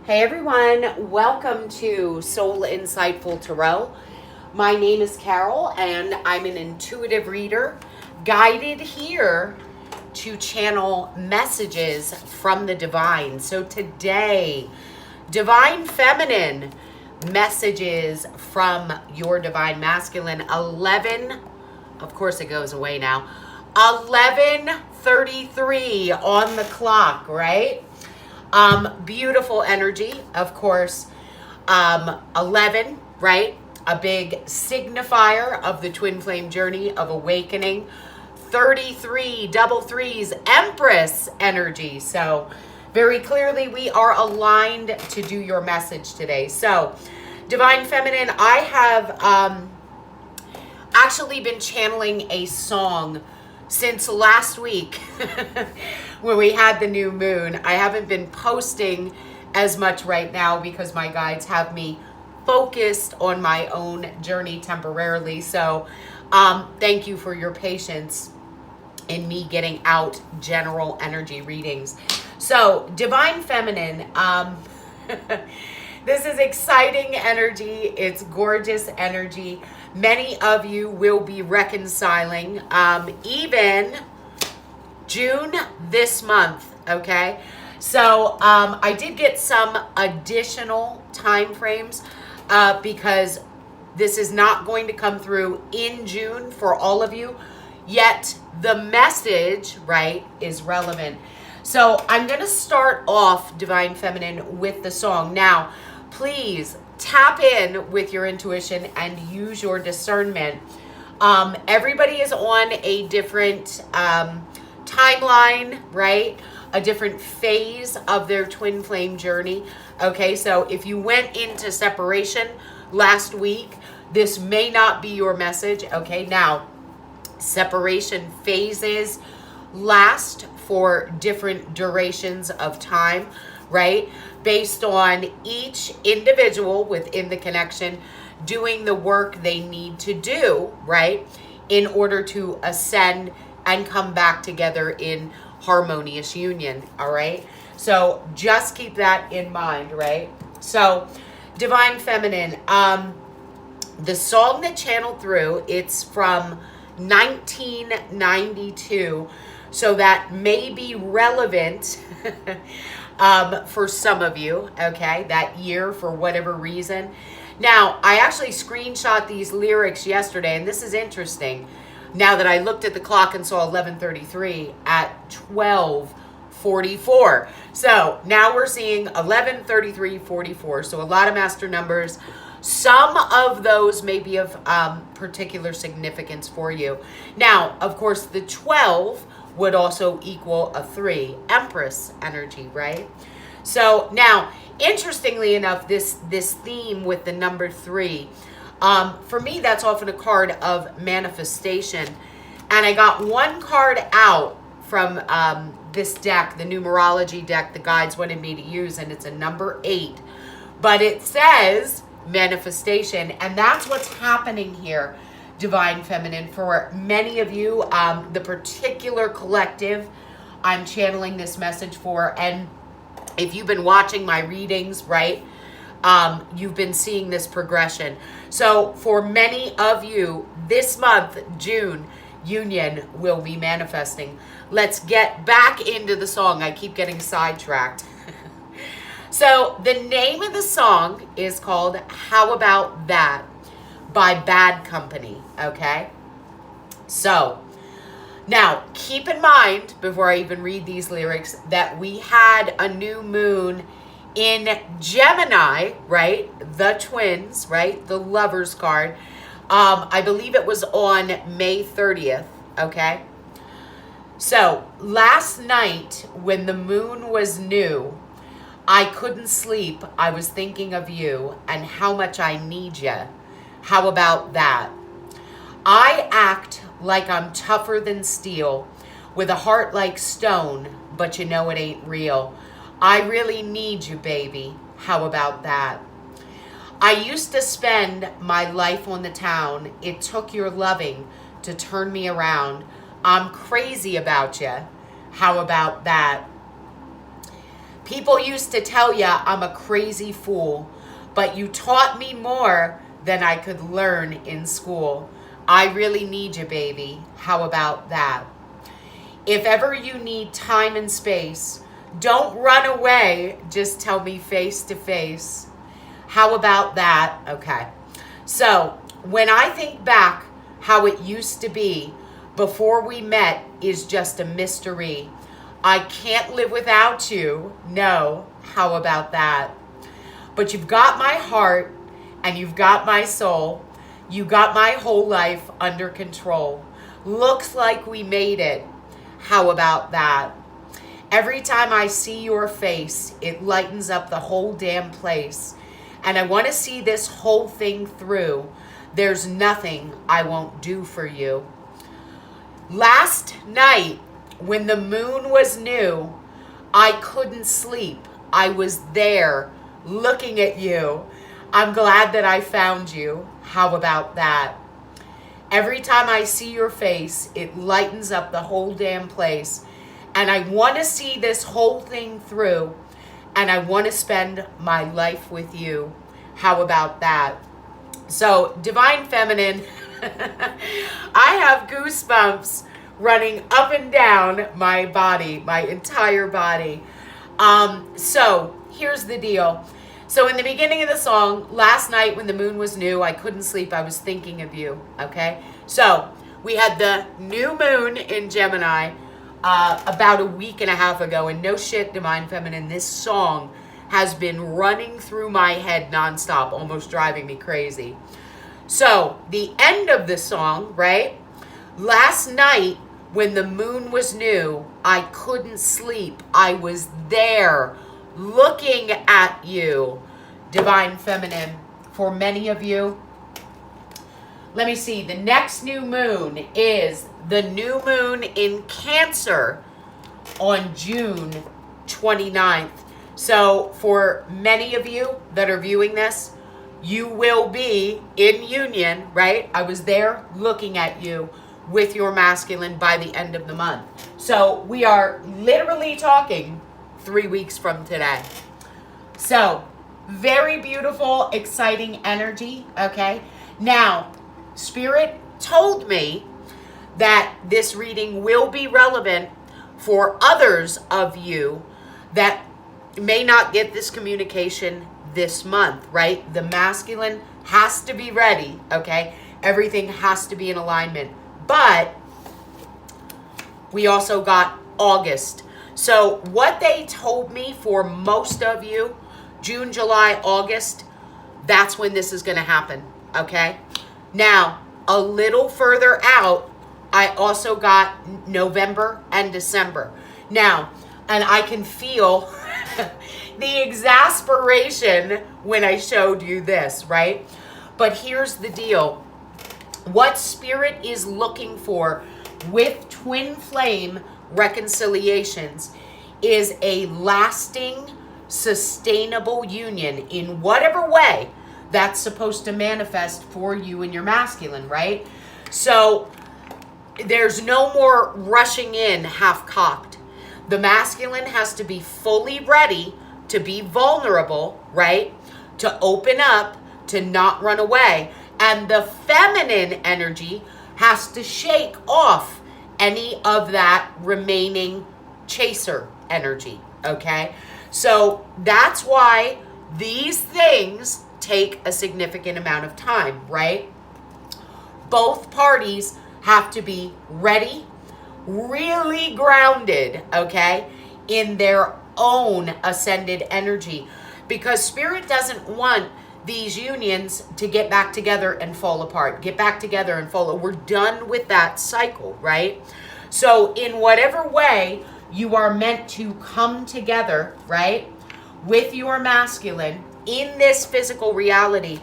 Hey everyone, welcome to Soul Insightful Tarot. My name is Carol and I'm an intuitive reader guided here to channel messages from the divine. So today, divine feminine messages from your divine masculine. 11, of course it goes away now, 11:33 on the clock, right? Beautiful energy, of course. 11, right? A big signifier of the twin flame journey of awakening. 33, double threes, Empress energy. So very clearly we are aligned to do your message today. So divine feminine, I have actually been channeling a song since last week when we had the new moon. I haven't been posting as much right now because my guides have me focused on my own journey temporarily. So thank you for your patience in me getting out general energy readings. So divine feminine, this is exciting energy. It's gorgeous energy. Many of you will be reconciling even June this month, okay? So I did get some additional time frames because this is not going to come through in June for all of you, yet the message, right, is relevant. So I'm going to start off, Divine Feminine, with the song. Now, please tap in with your intuition and use your discernment. Everybody is on a different timeline, right? A different phase of their twin flame journey. Okay, so if you went into separation last week, this may not be your message. Okay, now separation phases last for different durations of time, right? Based on each individual within the connection doing the work they need to do, right? In order to ascend and come back together in harmonious union, all right? So just keep that in mind, right? So Divine Feminine, the song that channeled through, it's from 1992, so that may be relevant for some of you, okay, that year for whatever reason. Now, I actually screenshot these lyrics yesterday, and this is interesting. Now that I looked at the clock and saw 11:33 at 12:44. So now we're seeing 11:33:44. So a lot of master numbers. Some of those may be of particular significance for you. Now, of course, the 12 would also equal a 3, Empress energy, right? So now, interestingly enough, this theme with the number 3, for me, that's often a card of manifestation. And I got one card out from this deck, the numerology deck the guides wanted me to use, and it's a number 8. But it says manifestation, and that's what's happening here, Divine Feminine. For many of you, the particular collective I'm channeling this message for, and if you've been watching my readings, right, you've been seeing this progression. So for many of you, this month, June, union will be manifesting. Let's get back into the song. I keep getting sidetracked. So the name of the song is called How About That by Bad Company, okay? So now keep in mind, before I even read these lyrics, that we had a new moon in Gemini, right? The twins, right? The Lovers card. I believe it was on May 30th, okay? So last night when the moon was new, I couldn't sleep. I was thinking of you and how much I need you. How about that? I act like I'm tougher than steel with a heart like stone, but you know it ain't real. I really need you, baby. How about that? I used to spend my life on the town. It took your loving to turn me around. I'm crazy about you. How about that? People used to tell ya I'm a crazy fool, but you taught me more than I could learn in school. I really need you, baby. How about that? If ever you need time and space, don't run away. Just tell me face to face. How about that? Okay. So when I think back how it used to be before we met is just a mystery. I can't live without you. No. How about that? But you've got my heart and you've got my soul. You got my whole life under control. Looks like we made it. How about that? Every time I see your face, it lightens up the whole damn place. And I want to see this whole thing through. There's nothing I won't do for you. Last night, when the moon was new, I couldn't sleep. I was there looking at you. I'm glad that I found you. How about that? Every time I see your face, it lightens up the whole damn place. And I want to see this whole thing through. And I want to spend my life with you. How about that? So, Divine Feminine, I have goosebumps running up and down my body, my entire body. So, here's the deal. So, in the beginning of the song, last night when the moon was new, I couldn't sleep. I was thinking of you, okay? So, we had the new moon in Gemini about a week and a half ago. And no shit, Divine Feminine, this song has been running through my head nonstop, almost driving me crazy. So, the end of the song, right? Last night, when the moon was new, I couldn't sleep. I was there looking at you, Divine Feminine. For many of you, let me see, the next new moon is the new moon in Cancer on June 29th. So for many of you that are viewing this, you will be in union, right? I was there looking at you with your masculine by the end of the month. So we are literally talking 3 weeks from today. So very beautiful, exciting energy, okay? Now, Spirit told me that this reading will be relevant for others of you that may not get this communication this month, right? The masculine has to be ready, okay? Everything has to be in alignment. But we also got August. So what they told me for most of you, June, July, August, that's when this is going to happen, okay? Now, a little further out, I also got November and December. Now, and I can feel the exasperation when I showed you this, right? But here's the deal. What Spirit is looking for with twin flame reconciliations is a lasting, sustainable union in whatever way that's supposed to manifest for you and your masculine, right? So there's no more rushing in half-cocked. The masculine has to be fully ready to be vulnerable, right? To open up, to not run away. And the feminine energy has to shake off any of that remaining chaser energy, okay? So that's why these things take a significant amount of time, right? Both parties have to be ready, really grounded, okay, in their own ascended energy, because Spirit doesn't want these unions to get back together and fall apart, get back together and fall. We're done with that cycle, right? So in whatever way you are meant to come together, right, with your masculine in this physical reality,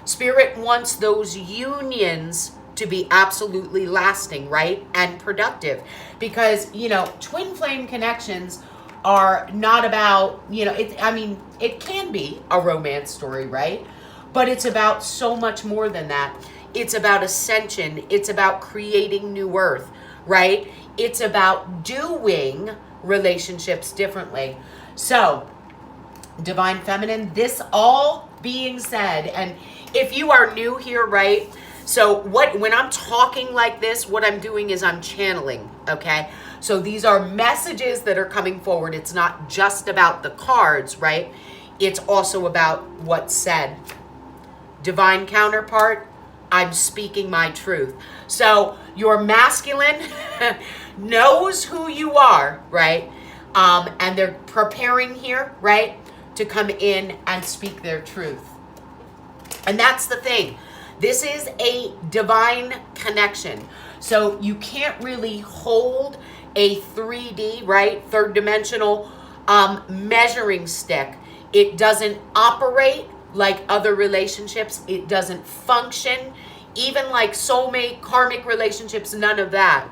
Spirit wants those unions to be absolutely lasting, right, and productive. Because, you know, twin flame connections are not about, you know, it can be a romance story, right? But it's about so much more than that. It's about ascension. It's about creating new earth, right? It's about doing relationships differently. So Divine Feminine, this all being said, and if you are new here, right? So when I'm talking like this, what I'm doing is I'm channeling, okay? So these are messages that are coming forward. It's not just about the cards, right? It's also about what's said. Divine counterpart, I'm speaking my truth. So your masculine knows who you are, right? And they're preparing here, right? To come in and speak their truth. And that's the thing. This is a divine connection. So you can't really hold a 3D, right? Third dimensional measuring stick. It doesn't operate like other relationships. It doesn't function. Even like soulmate, karmic relationships, none of that.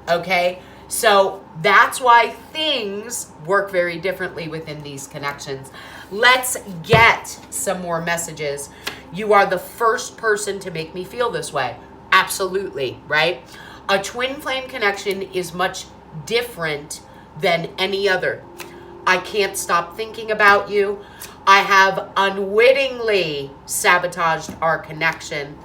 Okay? So that's why things work very differently within these connections. Let's get some more messages. You are the first person to make me feel this way. Absolutely, right? A twin flame connection is much different than any other. I can't stop thinking about you. I have unwittingly sabotaged our connection.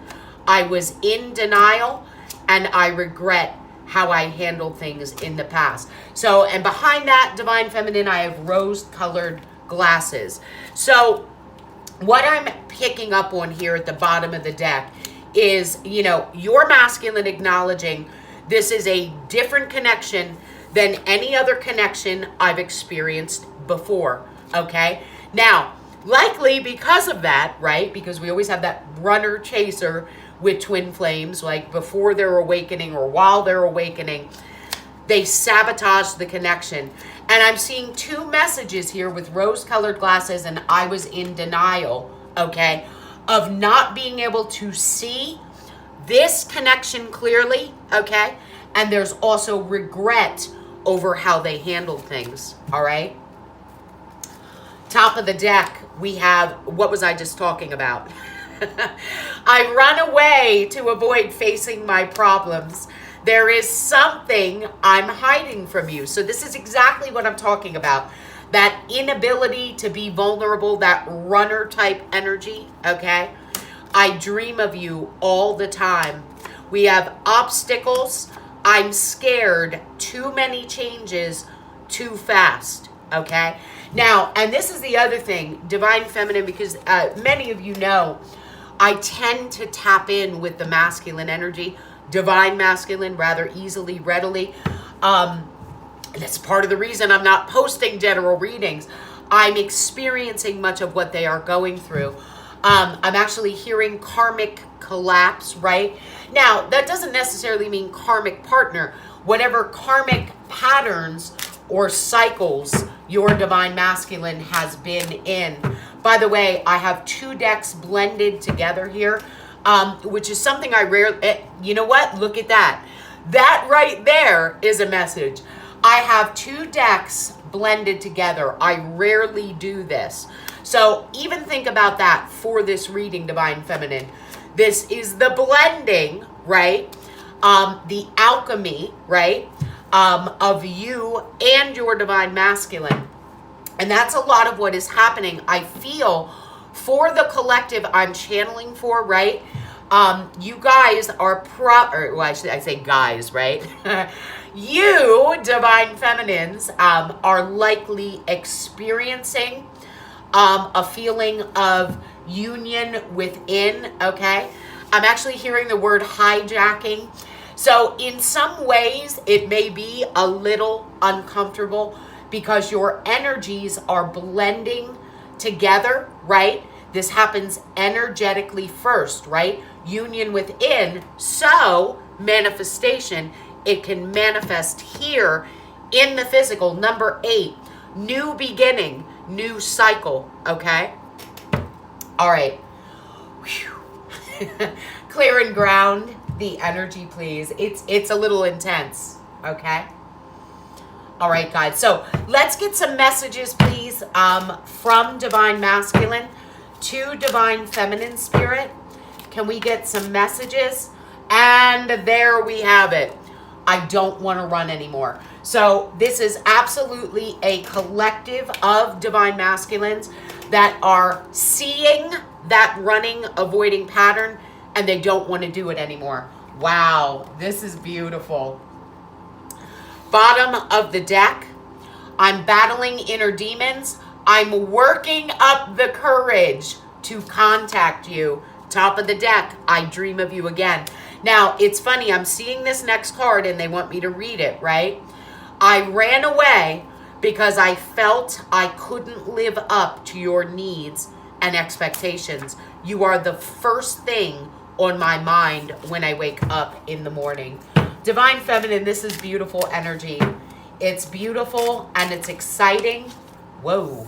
I was in denial and I regret how I handled things in the past. So, and behind that, Divine Feminine, I have rose-colored glasses. So, what I'm picking up on here at the bottom of the deck is, you know, your masculine acknowledging this is a different connection than any other connection I've experienced before, okay? Now, likely because of that, right? Because we always have that runner-chaser with twin flames, like before their awakening or while they're awakening, they sabotage the connection. And I'm seeing two messages here with rose-colored glasses, and I was in denial, okay, of not being able to see this connection clearly, okay? And there's also regret over how they handled things, all right? Top of the deck, we have, what was I just talking about? I run away to avoid facing my problems. There is something I'm hiding from you. So this is exactly what I'm talking about. That inability to be vulnerable, that runner type energy, okay? I dream of you all the time. We have obstacles. I'm scared. Too many changes too fast, okay? Now, and this is the other thing, Divine Feminine, because many of you know, I tend to tap in with the masculine energy, Divine Masculine, rather easily, readily. And that's part of the reason I'm not posting general readings. I'm experiencing much of what they are going through. I'm actually hearing karmic collapse, right? Now, that doesn't necessarily mean karmic partner. Whatever karmic patterns or cycles your Divine Masculine has been in. By the way, I have two decks blended together here, which is something I rarely, you know what? Look at that. That right there is a message. I have two decks blended together. I rarely do this. So even think about that for this reading, Divine Feminine. This is the blending, right? The alchemy, right? Of you and your Divine Masculine. And that's a lot of what is happening. I feel for the collective I'm channeling for, right? You guys are I say guys, right? You, Divine Feminines, are likely experiencing a feeling of union within, okay? I'm actually hearing the word hijacking. So in some ways, it may be a little uncomfortable because your energies are blending together, right? This happens energetically first, right? Union within, so manifestation, it can manifest here in the physical. Number 8, new beginning, new cycle, okay? All right. Clear and ground the energy, please. It's a little intense, okay? All right, guys. So let's get some messages, please, from Divine Masculine to Divine Feminine Spirit. Can we get some messages? And there we have it. I don't want to run anymore. So this is absolutely a collective of divine masculines that are seeing that running, avoiding pattern, and they don't want to do it anymore. Wow, this is beautiful. Bottom of the deck, I'm battling inner demons. I'm working up the courage to contact you. Top of the deck, I dream of you again. Now, it's funny, I'm seeing this next card and they want me to read it, right? I ran away because I felt I couldn't live up to your needs and expectations. You are the first thing on my mind when I wake up in the morning. Divine Feminine, this is beautiful energy. It's beautiful and it's exciting. Whoa.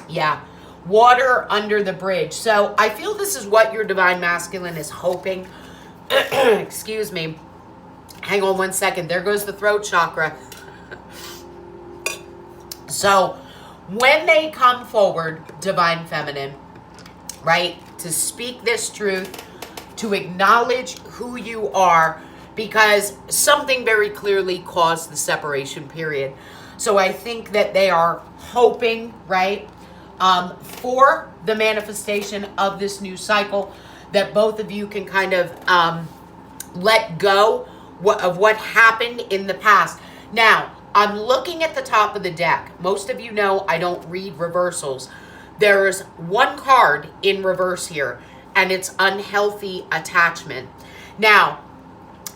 Yeah. Water under the bridge. So I feel this is what your Divine Masculine is hoping. Excuse me. Hang on one second. There goes the throat chakra. So when they come forward, Divine Feminine, right, to speak this truth, to acknowledge who you are, because something very clearly caused the separation period. So I think that they are hoping, right, for the manifestation of this new cycle, that both of you can kind of let go of what happened in the past. Now, I'm looking at the top of the deck. Most of you know I don't read reversals. There's one card in reverse here, and it's unhealthy attachment. Now,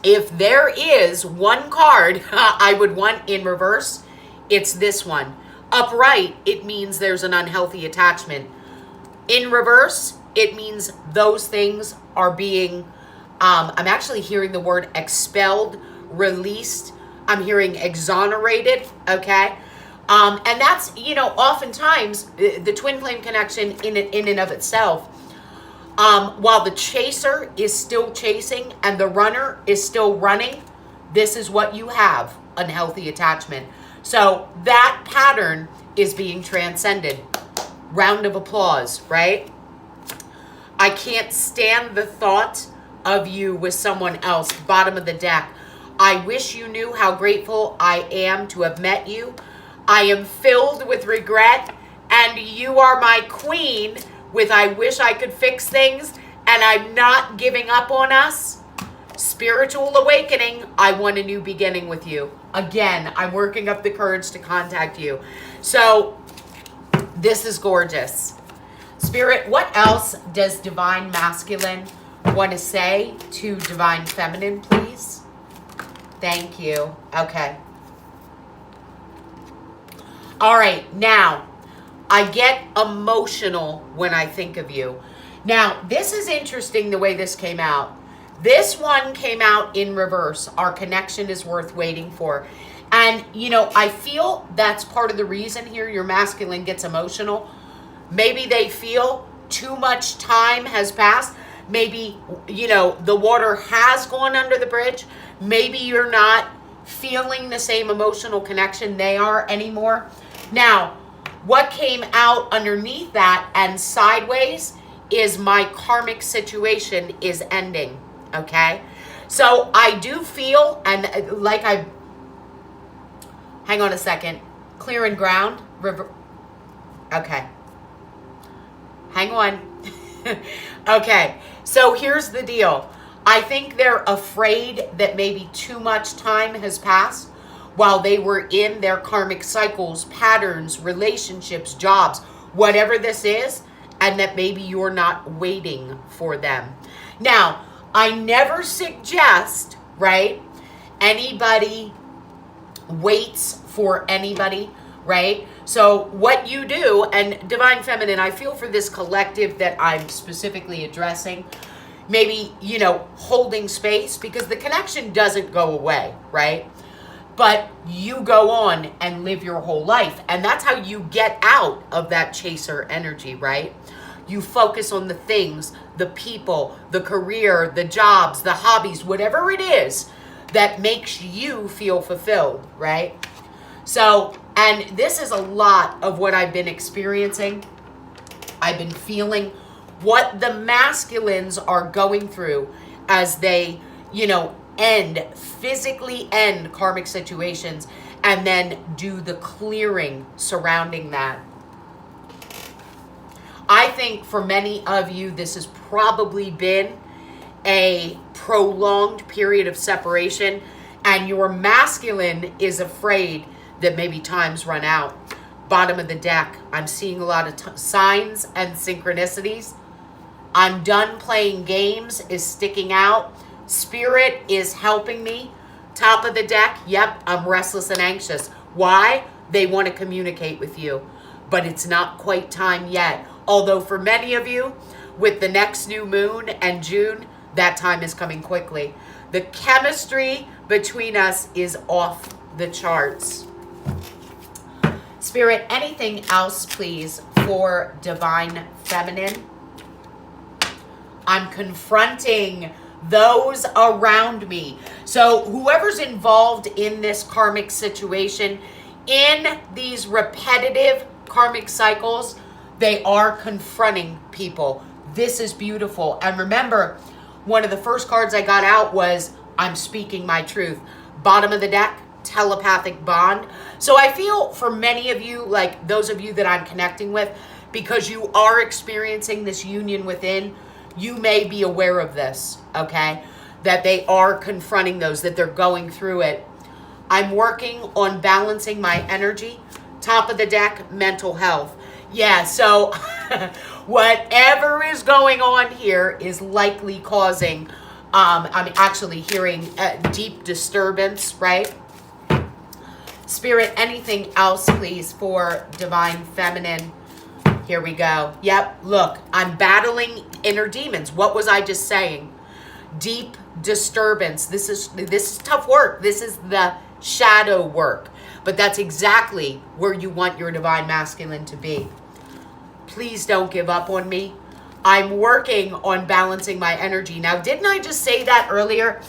if there is one card I would want in reverse, it's this one. Upright, it means there's an unhealthy attachment. In reverse, it means those things are being, I'm actually hearing the word expelled, released. I'm hearing exonerated, okay? And that's, you know, oftentimes the twin flame connection in and of itself, while the chaser is still chasing and the runner is still running, this is what you have, unhealthy attachment. So that pattern is being transcended. Round of applause, right? I can't stand the thought of you with someone else. Bottom of the deck. I wish you knew how grateful I am to have met you. I am filled with regret, and you are my queen with I wish I could fix things, and I'm not giving up on us. Spiritual awakening, I want a new beginning with you. Again, I'm working up the courage to contact you. So this is gorgeous. Spirit, what else does Divine Masculine want to say to Divine Feminine, please? Thank you. Okay. All right, now, I get emotional when I think of you. Now, this is interesting the way this came out. This one came out in reverse. Our connection is worth waiting for. And, you know, I feel that's part of the reason here your masculine gets emotional. Maybe they feel too much time has passed. Maybe, you know, the water has gone under the bridge. Maybe you're not feeling the same emotional connection they are anymore. Now, what came out underneath that and sideways is my karmic situation is ending. Okay, so I do feel, and like hang on a second, clearing ground, okay, hang on, okay, so here's the deal. I think they're afraid that maybe too much time has passed while they were in their karmic cycles, patterns, relationships, jobs, whatever this is, and that maybe you're not waiting for them. Now, I never suggest, right, anybody waits for anybody, right? So what you do, and Divine Feminine, I feel for this collective that I'm specifically addressing, maybe, you know, holding space, because the connection doesn't go away, right? But you go on and live your whole life. And that's how you get out of that chaser energy, right? You focus on the things, the people, the career, the jobs, the hobbies, whatever it is that makes you feel fulfilled, right? So, and this is a lot of what I've been experiencing. I've been feeling what the masculines are going through as they, you know, physically end karmic situations, and then do the clearing surrounding that. I think for many of you, this has probably been a prolonged period of separation, and your masculine is afraid that maybe time's run out. Bottom of the deck, I'm seeing a lot of signs and synchronicities. I'm done playing games is sticking out. Spirit is helping me. Top of the deck, yep, I'm restless and anxious. Why? They want to communicate with you, but it's not quite time yet. Although for many of you, with the next new moon and June, that time is coming quickly. The chemistry between us is off the charts. Spirit, anything else, please, for Divine Feminine? I'm confronting those around me. So whoever's involved in this karmic situation, in these repetitive karmic cycles, they are confronting people. This is beautiful. And remember, one of the first cards I got out was, I'm speaking my truth. Bottom of the deck, telepathic bond. So I feel for many of you, like those of you that I'm connecting with, because you are experiencing this union within, you may be aware of this, okay? That they are confronting those, that they're going through it. I'm working on balancing my energy. Top of the deck, mental health. Yeah, so whatever is going on here is likely causing, I'm actually hearing deep disturbance, right? Spirit, anything else, please, for Divine Feminine? Here we go. Yep, look, I'm battling inner demons. What was I just saying? Deep disturbance. This is tough work. This is the shadow work. But that's exactly where you want your Divine Masculine to be. Please don't give up on me. I'm working on balancing my energy. Now, didn't I just say that earlier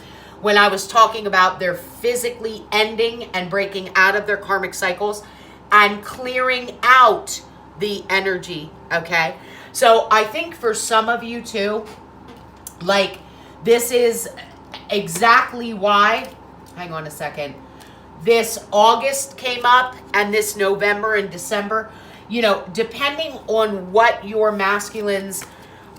when I was talking about their physically ending and breaking out of their karmic cycles and clearing out the energy, okay? So I think for some of you too, like this is exactly why, hang on a second, this August came up and this November and December, you know, depending on what your masculine's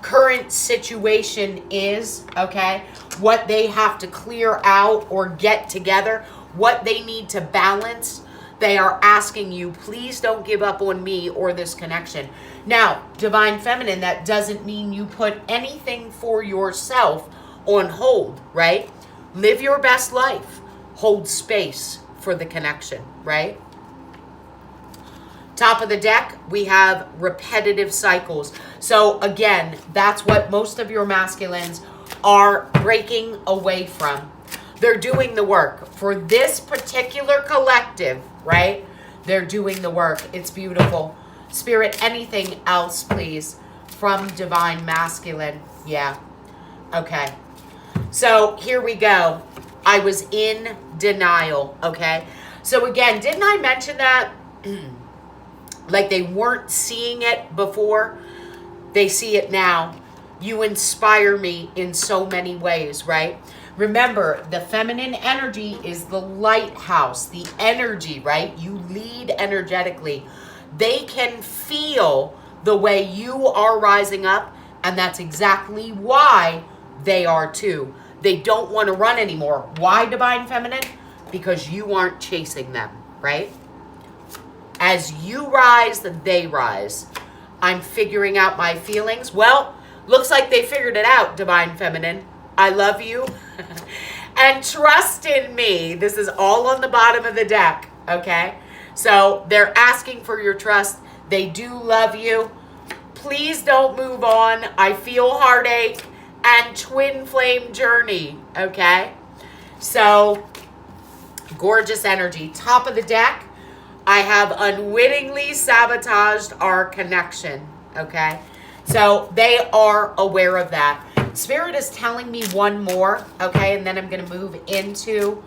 current situation is, okay, what they have to clear out or get together, what they need to balance, they are asking you, please don't give up on me or this connection. Now, Divine Feminine, that doesn't mean you put anything for yourself on hold, right? Live your best life. Hold space for the connection, right? Top of the deck, we have repetitive cycles. So again, that's what most of your masculines are breaking away from. They're doing the work. For this particular collective, right? They're doing the work. It's beautiful. Spirit, anything else, please, from Divine Masculine? Yeah. Okay. So here we go. I was in denial, okay? So again, didn't I mention that? Like they weren't seeing it before? They see it now. You inspire me in so many ways, right? Remember, the feminine energy is the lighthouse, the energy, right? You lead energetically. They can feel the way you are rising up, and that's exactly why they are too. They don't want to run anymore. Why, Divine Feminine? Because you aren't chasing them, right? As you rise, they rise. I'm figuring out my feelings. Well, looks like they figured it out, Divine Feminine. I love you. And trust in me. This is all on the bottom of the deck, okay? So they're asking for your trust. They do love you. Please don't move on. I feel heartache and twin flame journey, okay? So gorgeous energy. Top of the deck, I have unwittingly sabotaged our connection, okay? So they are aware of that. Spirit is telling me one more, okay? And then I'm going to move into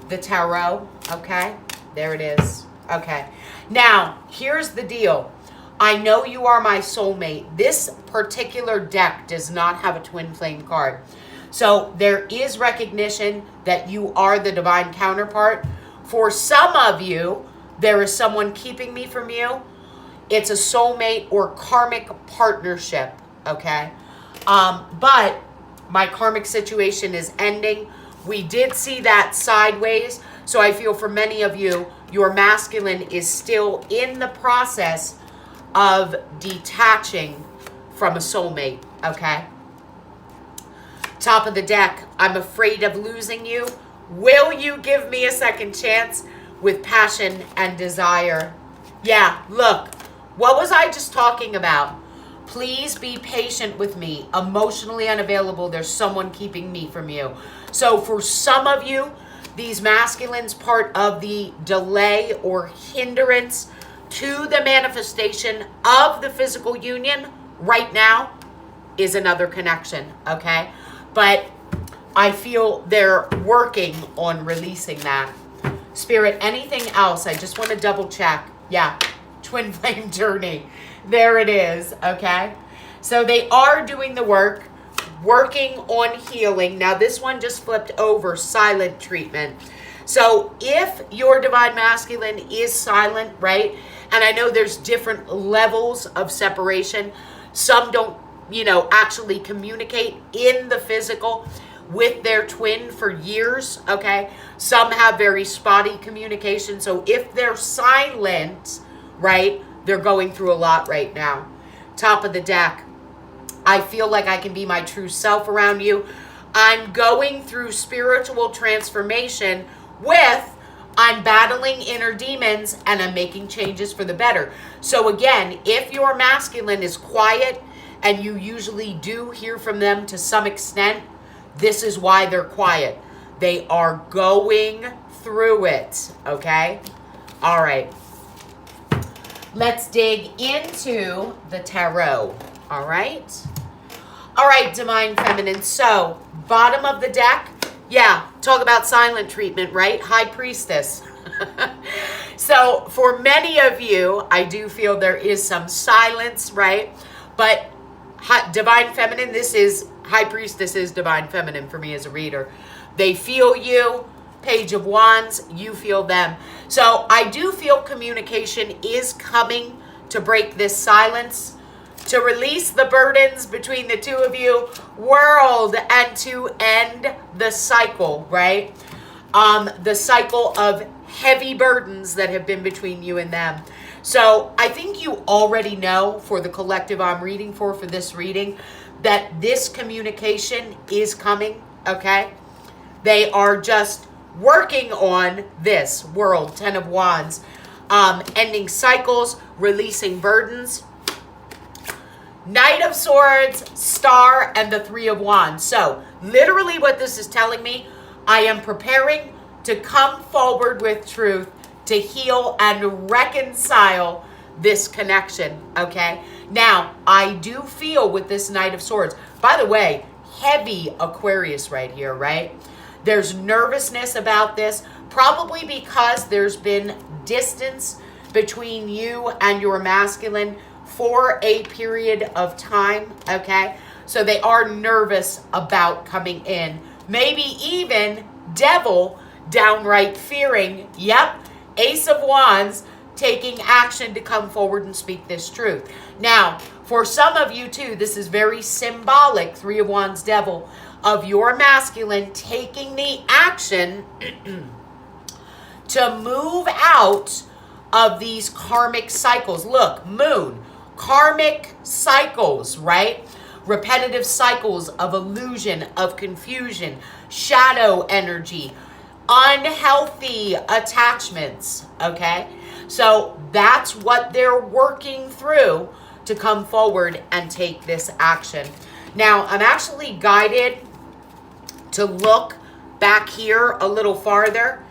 the tarot, okay? There it is. Okay. Now, here's the deal. I know you are my soulmate. This particular deck does not have a twin flame card. So there is recognition that you are the divine counterpart. For some of you, there is someone keeping me from you. It's a soulmate or karmic partnership, okay? But my karmic situation is ending. We did see that sideways. So I feel for many of you, your masculine is still in the process of detaching from a soulmate, okay? Top of the deck, I'm afraid of losing you. Will you give me a second chance with passion and desire? Yeah, look, what was I just talking about? Please be patient with me. Emotionally unavailable. There's someone keeping me from you. So for some of you, these masculines, part of the delay or hindrance to the manifestation of the physical union right now is another connection, okay? But I feel they're working on releasing that. Spirit, anything else? I just want to double check. Yeah, twin flame journey. There it is, okay? So they are doing the work, working on healing. Now this one just flipped over, silent treatment. So if your divine masculine is silent, right? And I know there's different levels of separation. Some don't, actually communicate in the physical with their twin for years, okay? Some have very spotty communication. So if they're silent, right, they're going through a lot right now. Top of the deck. I feel like I can be my true self around you. I'm going through spiritual transformation I'm battling inner demons and I'm making changes for the better. So again, if your masculine is quiet and you usually do hear from them to some extent, this is why they're quiet. They are going through it, okay? All right. Let's dig into the tarot, all right? All right, Divine Feminine. So, bottom of the deck, yeah, talk about silent treatment, right? High Priestess. So, for many of you, I do feel there is some silence, right? But Divine Feminine, High Priestess is Divine Feminine for me as a reader. They feel you. Page of Wands, you feel them. So I do feel communication is coming to break this silence, to release the burdens between the two of you, world, and to end the cycle, right? The cycle of heavy burdens that have been between you and them. So I think you already know, for the collective I'm reading for this reading, that this communication is coming, okay? They are just working on this world, 10 of Wands, ending cycles, releasing burdens. Knight of Swords, Star, and the 3 of Wands. So literally what this is telling me, I am preparing to come forward with truth to heal and reconcile this connection, okay? Now, I do feel with this Knight of Swords, by the way, heavy Aquarius right here, right? There's nervousness about this, probably because there's been distance between you and your masculine for a period of time, okay? So they are nervous about coming in. Maybe even Devil downright fearing, yep, Ace of Wands, taking action to come forward and speak this truth. Now, for some of you too, this is very symbolic, 3 of Wands, Devil, of your masculine taking the action to move out of these karmic cycles. Look, Moon, karmic cycles, right? Repetitive cycles of illusion, of confusion, shadow energy, unhealthy attachments, okay? So that's what they're working through to come forward and take this action. Now, I'm actually guided to look back here a little farther.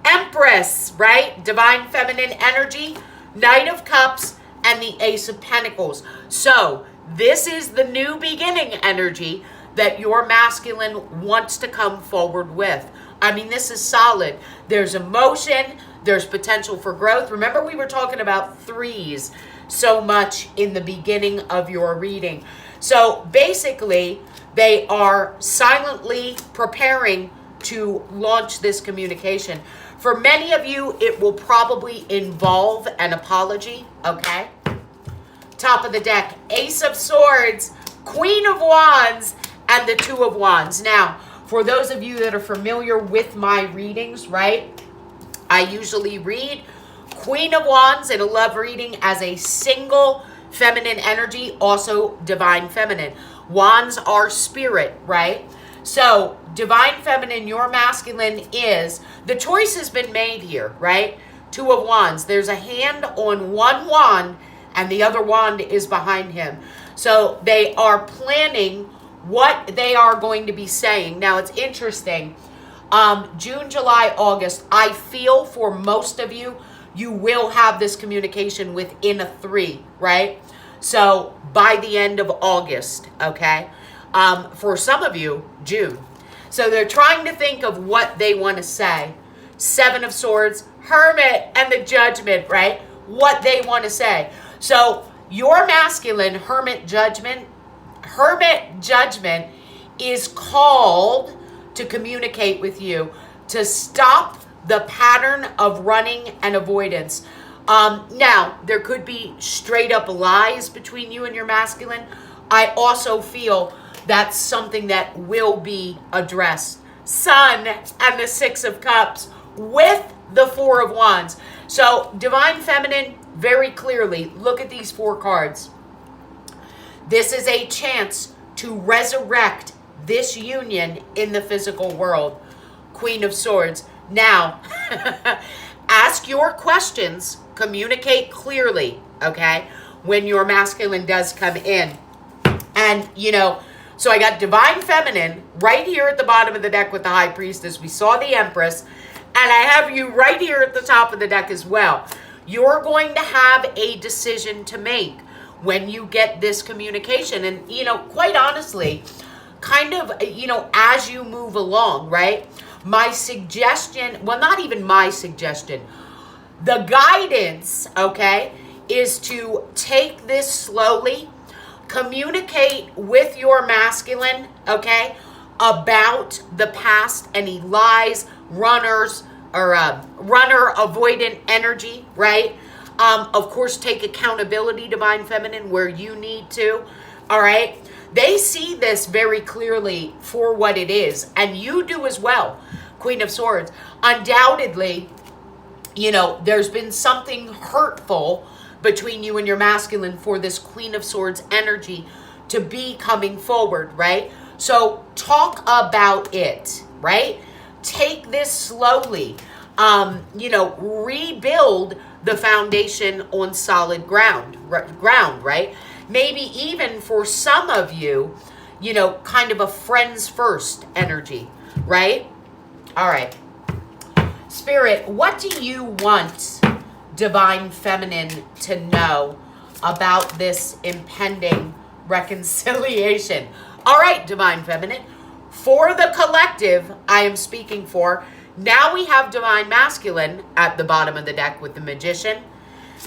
Empress, right? Divine Feminine energy, Knight of Cups, and the Ace of Pentacles. So this is the new beginning energy that your masculine wants to come forward with. I mean, this is solid. There's emotion. There's potential for growth. Remember, we were talking about 3s so much in the beginning of your reading. So basically, They are silently preparing to launch this communication. For many of you, it will probably involve an apology, okay? Top of the deck, Ace of Swords, Queen of Wands, and the Two of Wands. Now, for those of you that are familiar with my readings, right? I usually read Queen of Wands in a love reading as a single feminine energy, also divine feminine. Wands are spirit, right? So divine feminine, your masculine is, the choice has been made here, right? Two of Wands. There's a hand on one wand and the other wand is behind him. So they are planning what they are going to be saying. Now it's interesting. June, July, August, I feel for most of you, you will have this communication within a 3, right? So by the end of August, okay? For some of you, June. So they're trying to think of what they want to say. 7 of Swords, Hermit, and the Judgment, right? What they want to say. So your masculine Hermit Judgment is called to communicate with you, to stop the pattern of running and avoidance. Now, there could be straight up lies between you and your masculine. I also feel that's something that will be addressed. Sun and the 6 of Cups with the 4 of Wands. So, divine feminine, very clearly, look at these 4 cards. This is a chance to resurrect this union in the physical world. Queen of Swords. Now, ask your questions, communicate clearly, okay, when your masculine does come in. And, you know, so I got divine feminine right here at the bottom of the deck with the High Priestess. We saw the Empress. And I have you right here at the top of the deck as well. You're going to have a decision to make when you get this communication. And, you know, quite honestly, kind of, you know, as you move along, right? My suggestion, well, not even my suggestion, the guidance, okay, is to take this slowly, communicate with your masculine, okay, about the past, any lies, runners, or runner avoidant energy, right? Of course, take accountability, divine feminine, where you need to, all right? They see this very clearly for what it is, and you do as well, Queen of Swords. Undoubtedly, you know, there's been something hurtful between you and your masculine for this Queen of Swords energy to be coming forward, right? So talk about it, right? Take this slowly. You know, rebuild the foundation on solid ground, right? Maybe even for some of you, you know, kind of a friends first energy, right? All right. Spirit, what do you want divine feminine to know about this impending reconciliation? All right, divine feminine. For the collective, I am speaking for. Now we have divine masculine at the bottom of the deck with the Magician.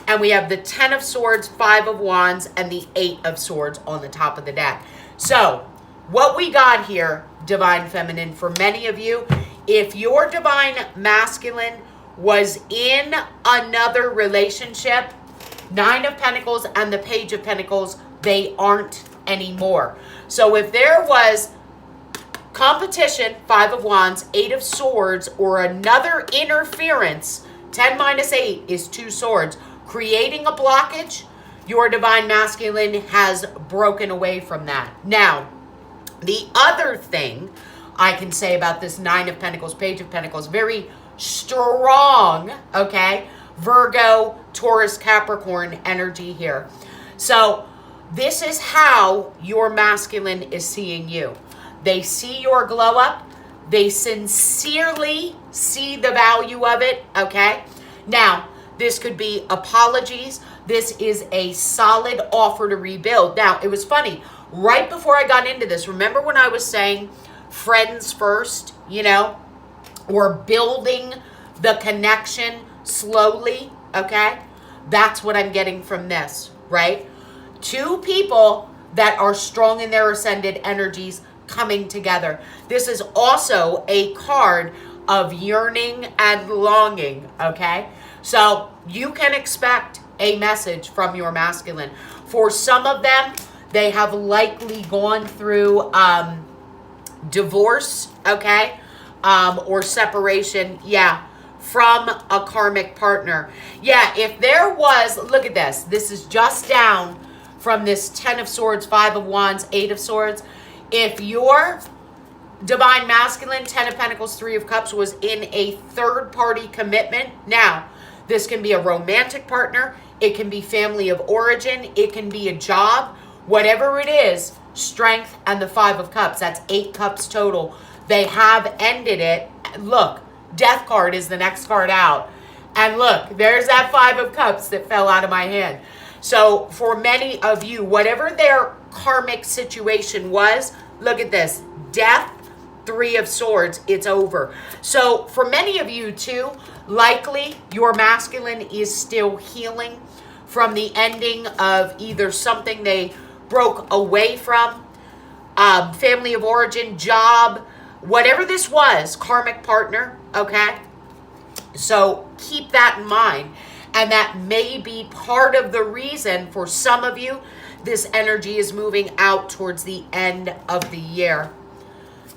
And we have the 10 of Swords, 5 of Wands, and the 8 of Swords on the top of the deck. So, what we got here, divine feminine, for many of you, if your divine masculine was in another relationship, 9 of Pentacles and the Page of Pentacles, they aren't anymore. So if there was competition, 5 of Wands, 8 of Swords, or another interference, 10 minus 8 is 2 swords, creating a blockage, your divine masculine has broken away from that. Now, the other thing I can say about this 9 of Pentacles, Page of Pentacles, very strong, okay, Virgo, Taurus, Capricorn energy here. So this is how your masculine is seeing you. They see your glow up. They sincerely see the value of it, okay? Now, this could be apologies. This is a solid offer to rebuild. Now, it was funny. Right before I got into this, remember when I was saying friends first, you know, or building the connection slowly, okay? That's what I'm getting from this, right? 2 people that are strong in their ascended energies coming together. This is also a card of yearning and longing, okay? So you can expect a message from your masculine. For some of them, they have likely gone through divorce, okay? Or separation, yeah, from a karmic partner. Yeah, if there was, look at this. This is just down from this 10 of Swords, 5 of Wands, 8 of Swords. If your divine masculine, 10 of Pentacles, 3 of Cups, was in a third-party commitment, now, this can be a romantic partner, it can be family of origin, it can be a job, whatever it is, strength and the 5 of Cups. That's 8 cups total. They have ended it. Look, Death card is the next card out. And look, there's that 5 of Cups that fell out of my hand. So for many of you, whatever their karmic situation was, look at this. Death, 3 of Swords, it's over. So for many of you too, likely your masculine is still healing from the ending of either something they broke away from, family of origin, job, whatever this was, karmic partner, okay? So keep that in mind. And that may be part of the reason for some of you, this energy is moving out towards the end of the year.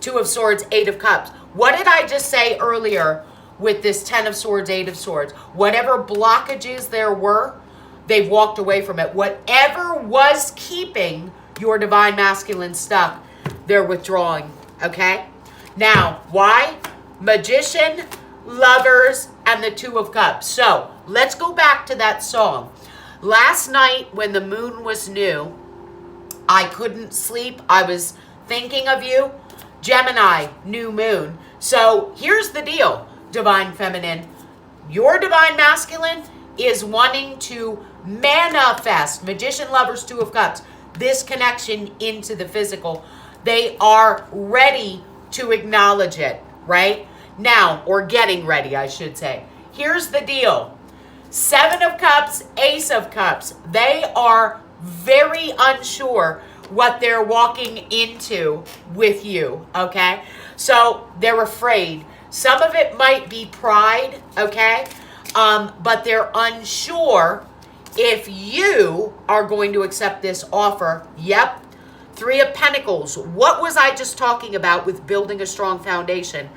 2 of Swords, 8 of Cups. What did I just say earlier with this 10 of Swords, 8 of Swords? Whatever blockages there were, they've walked away from it. Whatever was keeping your divine masculine stuck, they're withdrawing, okay? Now, why? Magician, Lovers, and the 2 of Cups. So, let's go back to that song. Last night, when the moon was new, I couldn't sleep. I was thinking of you. Gemini, new moon. So, here's the deal, divine feminine. Your divine masculine is wanting to manifest, Magician, Lovers, 2 of Cups, this connection into the physical. They are ready to acknowledge it, right? Now, or getting ready, I should say. Here's the deal. 7 of Cups, Ace of Cups. They are very unsure what they're walking into with you, okay? So they're afraid. Some of it might be pride, okay? But they're unsure if you are going to accept this offer. Yep. 3 of Pentacles. What was I just talking about with building a strong foundation?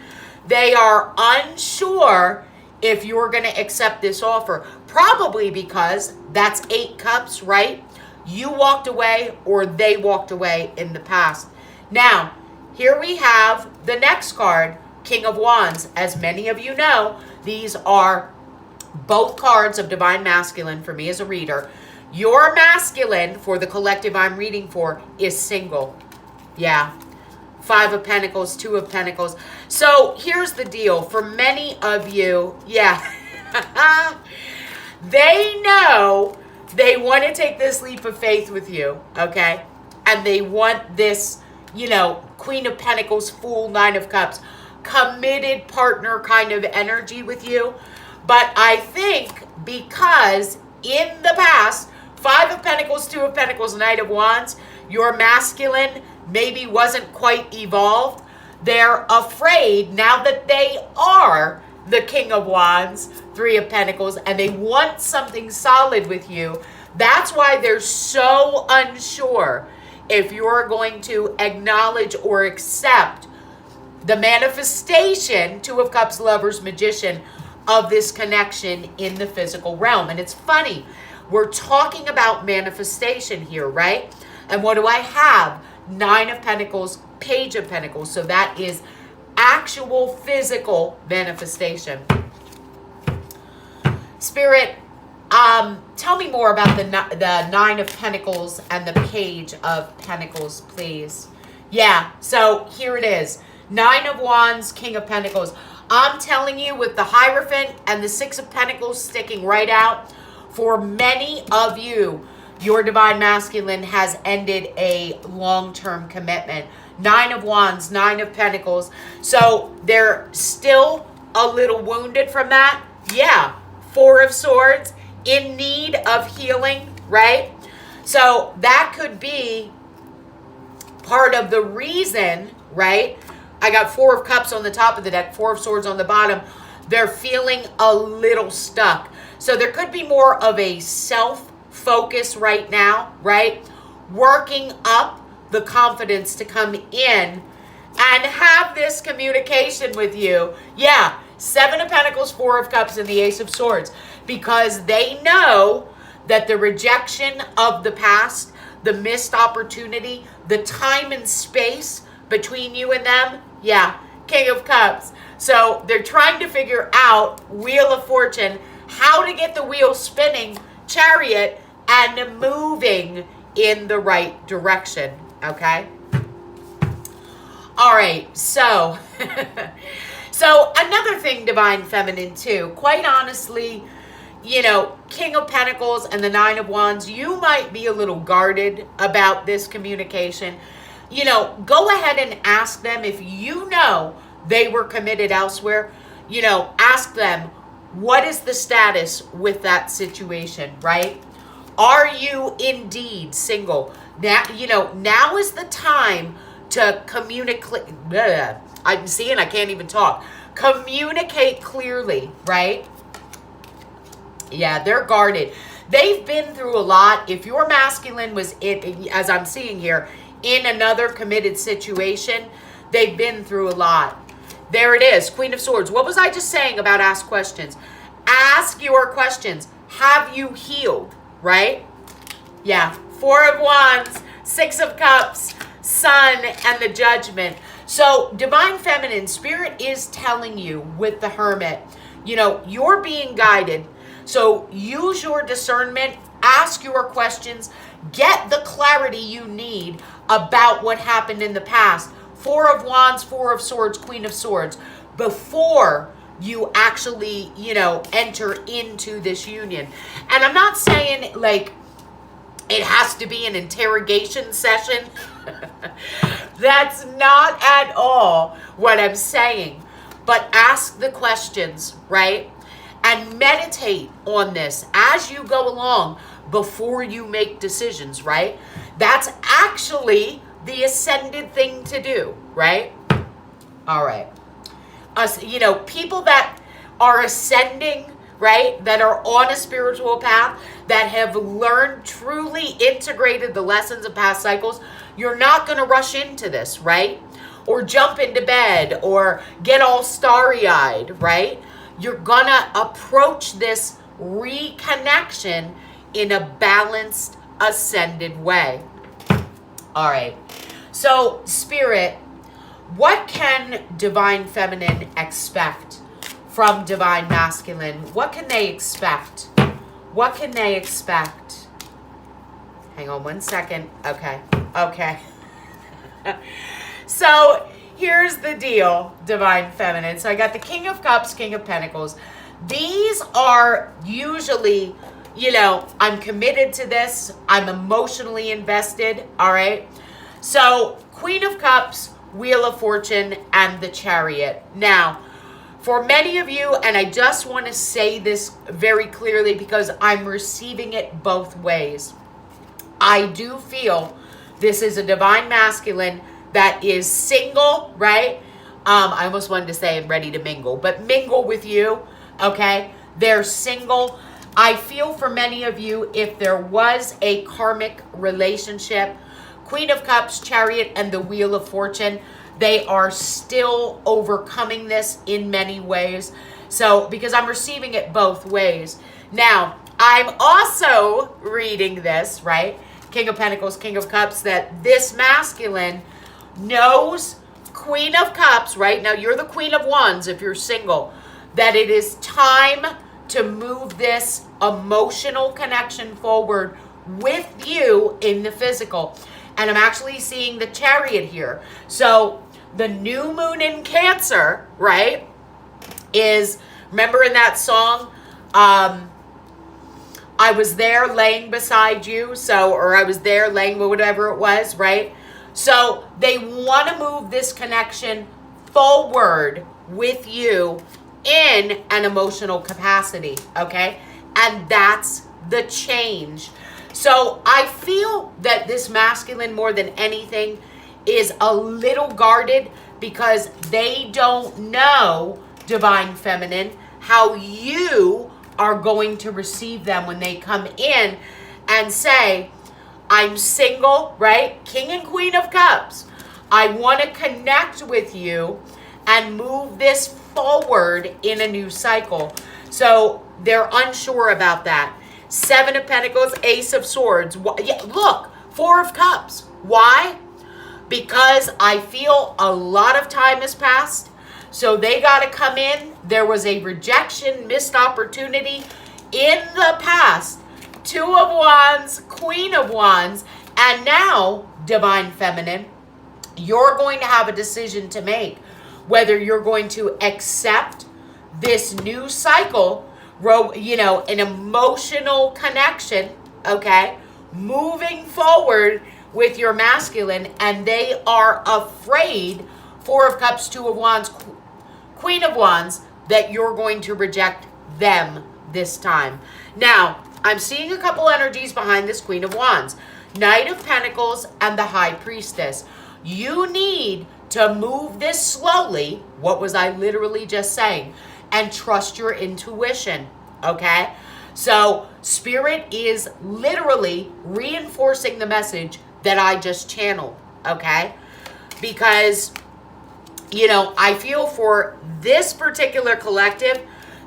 They are unsure if you're going to accept this offer. Probably because that's 8 cups, right? You walked away or they walked away in the past. Now, here we have the next card, King of Wands. As many of you know, these are both cards of divine masculine for me as a reader. Your masculine, for the collective I'm reading for, is single. Yeah. 5 of Pentacles, 2 of Pentacles. So here's the deal. For many of you, yeah, they know they want to take this leap of faith with you, okay? And they want this, Queen of Pentacles, Fool, 9 of Cups, committed partner kind of energy with you. But I think because in the past, 5 of Pentacles, 2 of Pentacles, Knight of Wands, your masculine maybe wasn't quite evolved. They're afraid now that they are the King of Wands, 3 of Pentacles, and they want something solid with you. That's why they're so unsure if you're going to acknowledge or accept the manifestation, 2 of Cups, Lovers, Magician, of this connection in the physical realm. And it's funny, we're talking about manifestation here, right? And what do I have? 9 of Pentacles, Page of Pentacles. So that is actual physical manifestation. Spirit, tell me more about the 9 of Pentacles and the Page of Pentacles, please. Yeah, so here it is. 9 of Wands, King of Pentacles. I'm telling you, with the Hierophant and the 6 of Pentacles sticking right out, for many of you, your divine masculine has ended a long-term commitment. 9 of Wands, 9 of Pentacles. So they're still a little wounded from that. Yeah. 4 of Swords, in need of healing, right? So that could be part of the reason, right? I got 4 of Cups on the top of the deck, 4 of Swords on the bottom. They're feeling a little stuck. So there could be more of a self-focus right now, right? Working up the confidence to come in and have this communication with you. Yeah, 7 of Pentacles, 4 of Cups, and the Ace of Swords. Because they know that the rejection of the past, the missed opportunity, the time and space between you and them, yeah, King of Cups. So they're trying to figure out, Wheel of Fortune, how to get the wheel spinning, Chariot, and moving in the right direction, okay? All right, so, so another thing, Divine Feminine, too, quite honestly, you know, King of Pentacles and the 9 of Wands, you might be a little guarded about this communication. You know, go ahead and ask them if you know they were committed elsewhere. You know, ask them, what is the status with that situation, right? Are you indeed single? Now, you know, now is the time to communicate. I'm seeing, I can't even talk. Communicate clearly, right? Yeah, they're guarded. They've been through a lot. If your masculine was, as I'm seeing here, in another committed situation, they've been through a lot. There it is, Queen of Swords. What was I just saying about ask questions? Ask your questions. Have you healed, right? Yeah, 4 of Wands, 6 of Cups, Sun, and the Judgment. So, Divine Feminine, Spirit is telling you with the Hermit, you know, you're being guided. So use your discernment, ask your questions, get the clarity you need about what happened in the past. 4 of Wands, 4 of Swords, Queen of Swords, before you actually, you know, enter into this union. And I'm not saying like it has to be an interrogation session. That's not at all what I'm saying. But ask the questions, right? And meditate on this as you go along before you make decisions, right? That's actually the ascended thing to do, right? All right. You know, people that are ascending, right, that are on a spiritual path, that have learned, truly integrated the lessons of past cycles, you're not going to rush into this, right? Or jump into bed or get all starry-eyed, right? You're going to approach this reconnection in a balanced, ascended way. All right. So, Spirit, what can Divine Feminine expect from Divine Masculine? What can they expect? What can they expect? Hang on one second. Okay. Okay. So, here's the deal, Divine Feminine. So I got the King of Cups, King of Pentacles. These are usually, you know, I'm committed to this. I'm emotionally invested, all right? So Queen of Cups, Wheel of Fortune, and the Chariot. Now, for many of you, and I just want to say this very clearly because I'm receiving it both ways. I do feel this is a Divine Masculine that is single, right? I almost wanted to say I'm ready to mingle, but mingle with you, okay? They're single. I feel for many of you, if there was a karmic relationship, Queen of Cups, Chariot, and the Wheel of Fortune, they are still overcoming this in many ways. So, because I'm receiving it both ways. Now, I'm also reading this, right? King of Pentacles, King of Cups, that this masculine knows, Queen of Cups, right? Now you're the Queen of Wands if you're single, that it is time to move this emotional connection forward with you in the physical. And I'm actually seeing the Chariot here. So the new moon in Cancer, right, is, remember in that song, I was there laying beside you, so, or I was there laying, whatever it was, right? So they want to move this connection forward with you in an emotional capacity, okay? And that's the change. So I feel that this masculine, more than anything, is a little guarded because they don't know, Divine Feminine, how you are going to receive them when they come in and say, I'm single, right? King and Queen of Cups. I want to connect with you and move this forward in a new cycle. So they're unsure about that. 7 of Pentacles, Ace of Swords. Yeah, look, 4 of Cups. Why? Because I feel a lot of time has passed. So they got to come in. There was a rejection, missed opportunity in the past. 2 of Wands, Queen of Wands. And now, Divine Feminine, you're going to have a decision to make. Whether you're going to accept this new cycle, you know, an emotional connection, okay, moving forward with your masculine, and they are afraid, 4 of Cups, 2 of Wands, Queen of Wands, that you're going to reject them this time. Now, I'm seeing a couple energies behind this Queen of Wands. Knight of Pentacles and the High Priestess. You need to move this slowly, what was I literally just saying, and trust your intuition, okay? So Spirit is literally reinforcing the message that I just channeled, okay? Because, you know, I feel for this particular collective,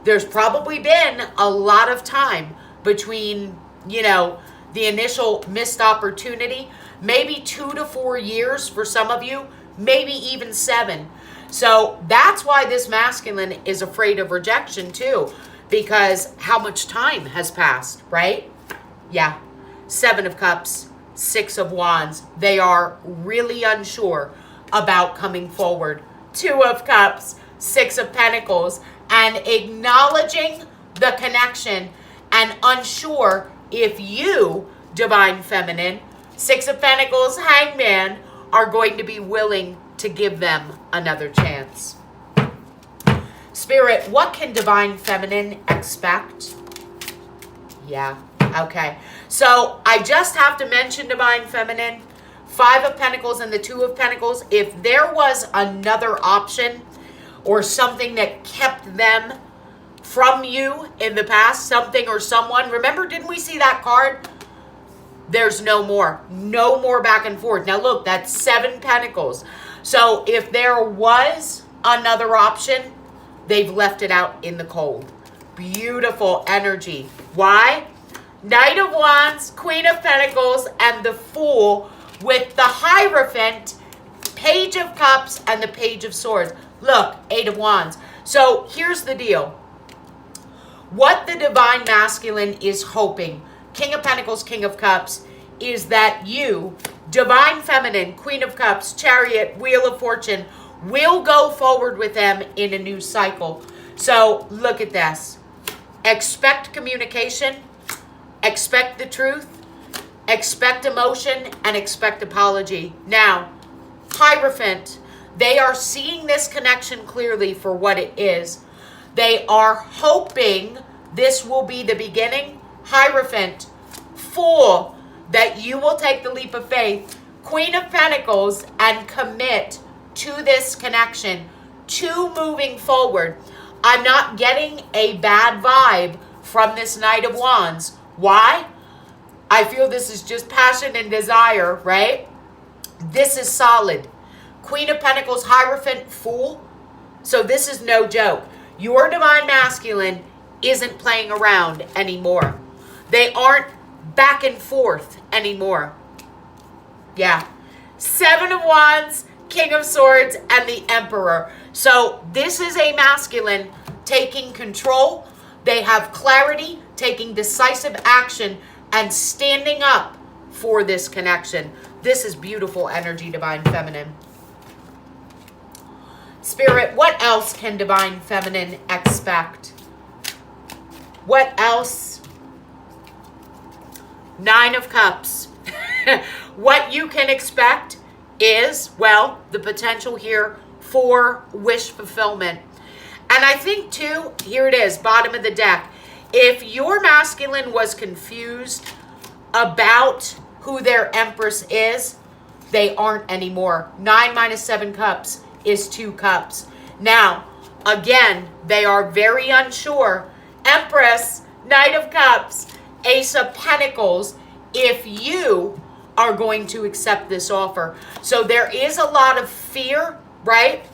there's probably been a lot of time between, you know, the initial missed opportunity, maybe 2 to 4 years for some of you, maybe even 7. So that's why this masculine is afraid of rejection too, because how much time has passed, right? Yeah. 7 of Cups, 6 of Wands. They are really unsure about coming forward. 2 of Cups, 6 of Pentacles, and acknowledging the connection and unsure if you, Divine Feminine, 6 of Pentacles, Hangman, are going to be willing to give them another chance. Spirit, what can Divine Feminine expect? Yeah, okay. So I just have to mention Divine Feminine, 5 of Pentacles and the 2 of Pentacles. If there was another option or something that kept them from you in the past, something or someone, remember, didn't we see that card? There's no more. No more back and forth. Now look, that's 7 Pentacles. So if there was another option, they've left it out in the cold. Beautiful energy. Why? Knight of Wands, Queen of Pentacles, and the Fool with the Hierophant, Page of Cups, and the Page of Swords. Look, 8 of Wands. So here's the deal. What the Divine Masculine is hoping, King of Pentacles, King of Cups, is that you, Divine Feminine, Queen of Cups, Chariot, Wheel of Fortune, will go forward with them in a new cycle. So look at this. Expect communication, expect the truth, expect emotion, and expect apology. Now, Hierophant, they are seeing this connection clearly for what it is. They are hoping this will be the beginning. Hierophant, Fool, that you will take the leap of faith. Queen of Pentacles, and commit to this connection, to moving forward. I'm not getting a bad vibe from this Knight of Wands. Why? I feel this is just passion and desire, right? This is solid. Queen of Pentacles, Hierophant, Fool. So this is no joke. Your Divine Masculine isn't playing around anymore. They aren't back and forth anymore. Yeah. 7 of Wands, King of Swords, and the Emperor. So this is a masculine taking control. They have clarity, taking decisive action, and standing up for this connection. This is beautiful energy, Divine Feminine. Spirit, what else can Divine Feminine expect? What else? 9 of Cups. What you can expect is, well, the potential here for wish fulfillment. And I think, too, here it is, bottom of the deck. If your masculine was confused about who their Empress is, they aren't anymore. 9 minus 7 cups is 2 cups. Now, again, they are very unsure. Empress, Knight of Cups, Ace of Pentacles, if you are going to accept this offer. So there is a lot of fear, right?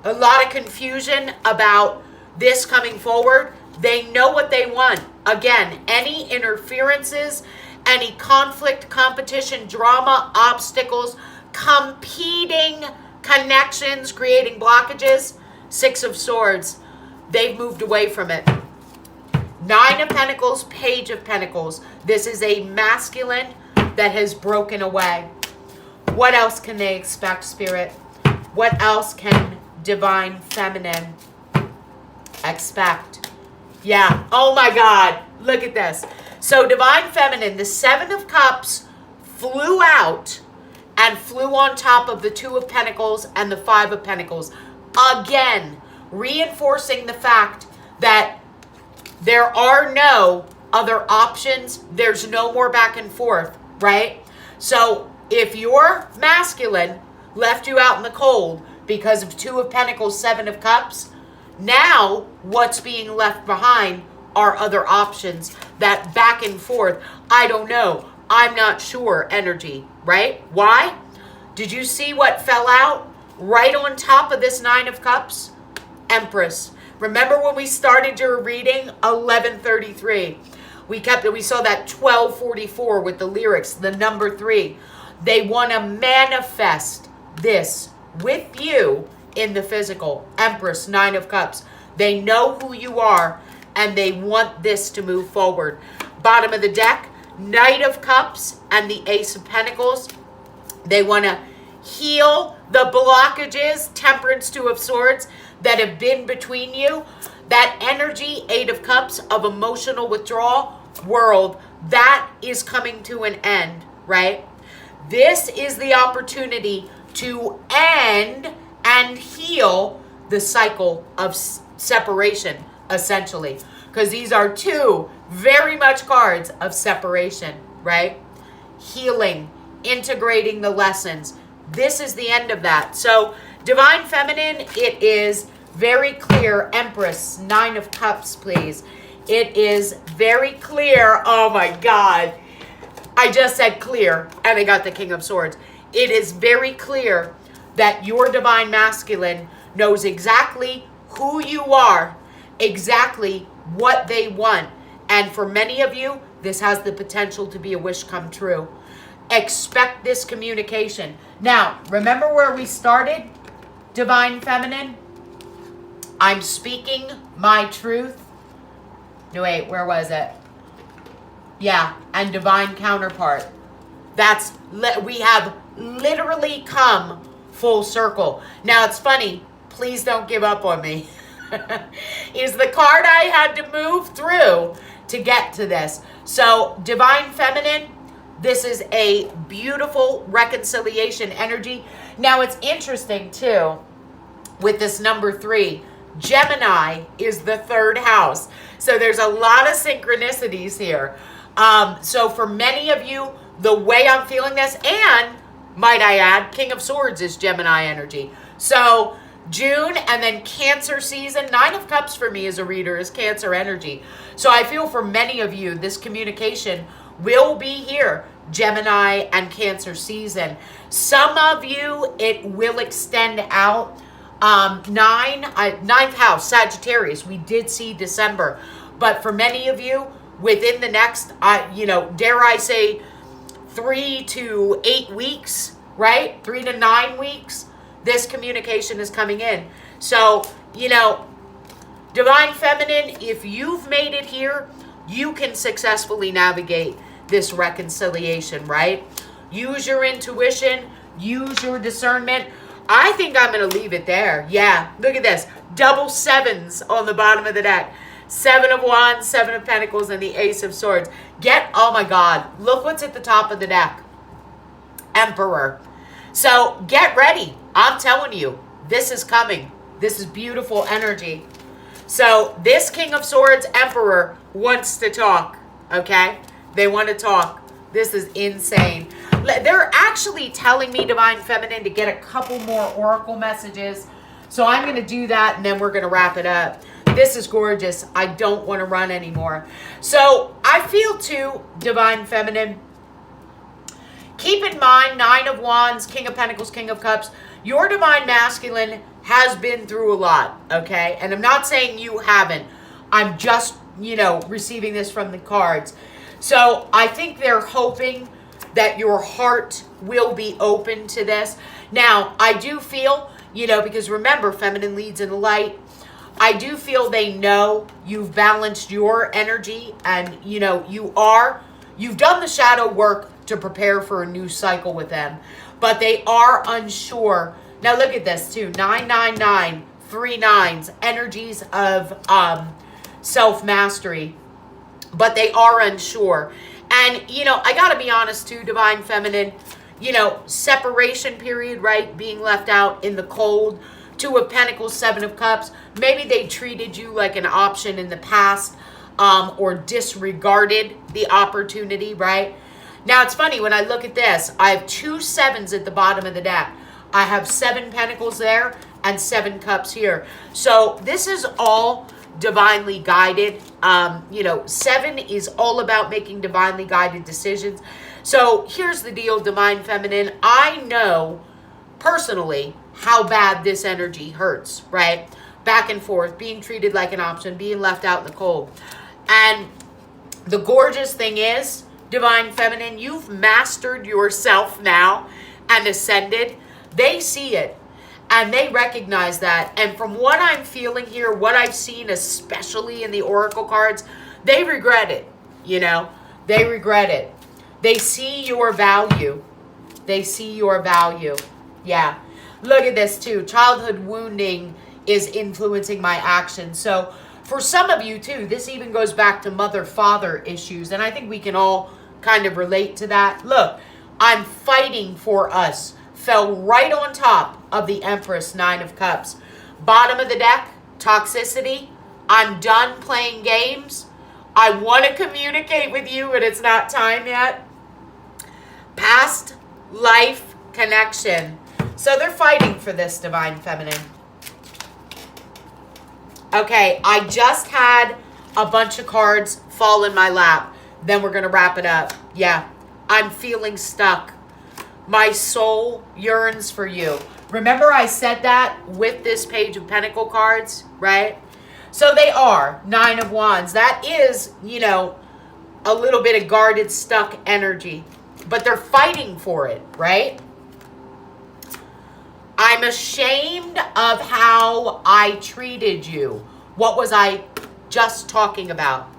A lot of confusion about this coming forward. They know what they want. Again, any interferences, any conflict, competition, drama, obstacles, competing connections, creating blockages, 6 of Swords, they've moved away from it. 9 of Pentacles, Page of Pentacles. This is a masculine that has broken away. What else can they expect, Spirit? What else can Divine Feminine expect? Yeah. Oh my God. Look at this. So Divine Feminine, the 7 of Cups flew out and flew on top of the 2 of Pentacles and the 5 of Pentacles. Again, reinforcing the fact that there are no other options. There's no more back and forth, right? So if your masculine left you out in the cold because of 2 of Pentacles, 7 of Cups, now what's being left behind are other options. That back and forth, I don't know, I'm not sure energy, right? Why? Did you see what fell out right on top of this 9 of Cups? Empress. Remember when we started your reading? 1133. We saw that 1244 with the lyrics, the number 3. They want to manifest this with you in the physical. Empress, 9 of Cups. They know who you are and they want this to move forward. Bottom of the deck, Knight of Cups and the Ace of Pentacles. They want to heal the blockages, Temperance, 2 of Swords, that have been between you. That energy, 8 of Cups, of emotional withdrawal, world, that is coming to an end, right? This is the opportunity to end and heal the cycle of separation, essentially. Because these are 2 very much cards of separation, right? Healing, integrating the lessons. This is the end of that. So Divine Feminine, it is very clear. Empress, 9 of Cups, please. It is very clear. Oh my God. I just said clear and I got the King of Swords. It is very clear that your Divine Masculine knows exactly who you are, exactly what they want. And for many of you, this has the potential to be a wish come true. Expect this communication. Now, remember where we started, Divine Feminine? I'm speaking my truth. No, wait, where was it? Yeah, and Divine Counterpart. We have literally come full circle. Now, it's funny. Please don't give up on me. Is the card I had to move through to get to this. So, Divine Feminine, this is a beautiful reconciliation energy. Now, it's interesting, too, with this number 3. Gemini is the 3rd house. So there's a lot of synchronicities here. So for many of you, the way I'm feeling this, and might I add, King of Swords is Gemini energy. So June and then Cancer season, 9 of Cups for me as a reader is Cancer energy. So I feel for many of you, this communication will be here, Gemini and Cancer season. Some of you, it will extend out. 9th house, Sagittarius, we did see December. But for many of you, within the next, dare I say, 3 to 8 weeks, right? 3 to 9 weeks, this communication is coming in. So, Divine Feminine, if you've made it here, you can successfully navigate this reconciliation, right? Use your intuition, use your discernment. I think I'm going to leave it there. Yeah, look at this. Double 7s on the bottom of the deck. 7 of Wands, 7 of Pentacles, and the Ace of Swords. Oh my God, look what's at the top of the deck. Emperor. So get ready. I'm telling you, this is coming. This is beautiful energy. So this King of Swords, Emperor, wants to talk, okay? They want to talk. This is insane. they're actually telling me, Divine Feminine, to get a couple more oracle messages. So I'm going to do that, and then we're going to wrap it up. This is gorgeous. I don't want to run anymore. So I feel too, Divine Feminine, keep in mind, 9 of Wands, King of Pentacles, King of Cups, your Divine Masculine has been through a lot, okay? And I'm not saying you haven't. I'm just, receiving this from the cards. So I think they're hoping that your heart will be open to this. Now, I do feel, because remember, feminine leads in the light. I do feel they know you've balanced your energy and, you've done the shadow work to prepare for a new cycle with them. But they are unsure. Now, look at this, too. 999, 3 9s, energies of self-mastery. But they are unsure. And, I got to be honest, too, Divine Feminine, separation period, right? Being left out in the cold. 2 of Pentacles, 7 of Cups. Maybe they treated you like an option in the past or disregarded the opportunity, right? Now, it's funny, when I look at this, I have 2 7s at the bottom of the deck. I have 7 Pentacles there and 7 Cups here. So this is all divinely guided. 7 is all about making divinely guided decisions. So here's the deal, Divine Feminine. I know personally how bad this energy hurts, right? Back and forth, being treated like an option, being left out in the cold. And the gorgeous thing is, Divine Feminine, you've mastered yourself now and ascended. They see it and they recognize that. And from what I'm feeling here, what I've seen, especially in the oracle cards, they regret it, They regret it. They see your value. They see your value. Yeah. Look at this too. Childhood wounding is influencing my actions. So for some of you too, this even goes back to mother-father issues. And I think we can all kind of relate to that. Look, I'm fighting for us. Fell right on top of the Empress, 9 of Cups. Bottom of the deck, toxicity. I'm done playing games. I want to communicate with you, but it's not time yet. Past life connection. So they're fighting for this, Divine Feminine. Okay, I just had a bunch of cards fall in my lap. Then we're going to wrap it up. Yeah, I'm feeling stuck. My soul yearns for you. Remember I said that with this Page of Pentacle cards, right? So they are 9 of Wands. That is, a little bit of guarded, stuck energy. But they're fighting for it, right? I'm ashamed of how I treated you. What was I just talking about?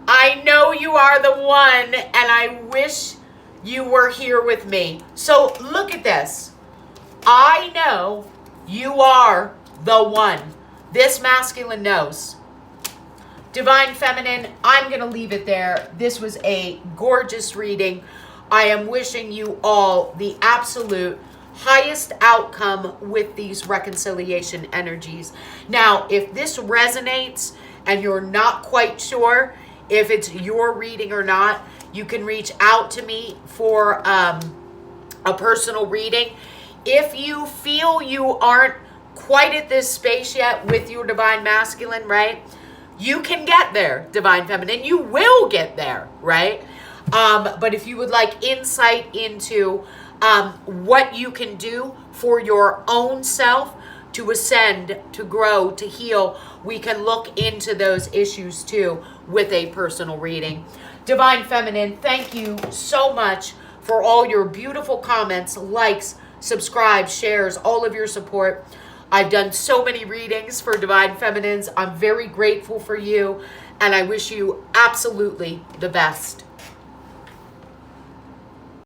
I know you are the one, and I wish you were here with me. So look at this. I know you are the one. This masculine knows. Divine Feminine, I'm going to leave it there. This was a gorgeous reading. I am wishing you all the absolute highest outcome with these reconciliation energies. Now, if this resonates and you're not quite sure if it's your reading or not, you can reach out to me for a personal reading. If you feel you aren't quite at this space yet with your Divine Masculine, right? You can get there, Divine Feminine. You will get there, right? But if you would like insight into what you can do for your own self to ascend, to grow, to heal, we can look into those issues too with a personal reading. Divine Feminine, thank you so much for all your beautiful comments, likes, subscribe, shares, all of your support. I've done so many readings for Divine Feminines. I'm very grateful for you, and I wish you absolutely the best.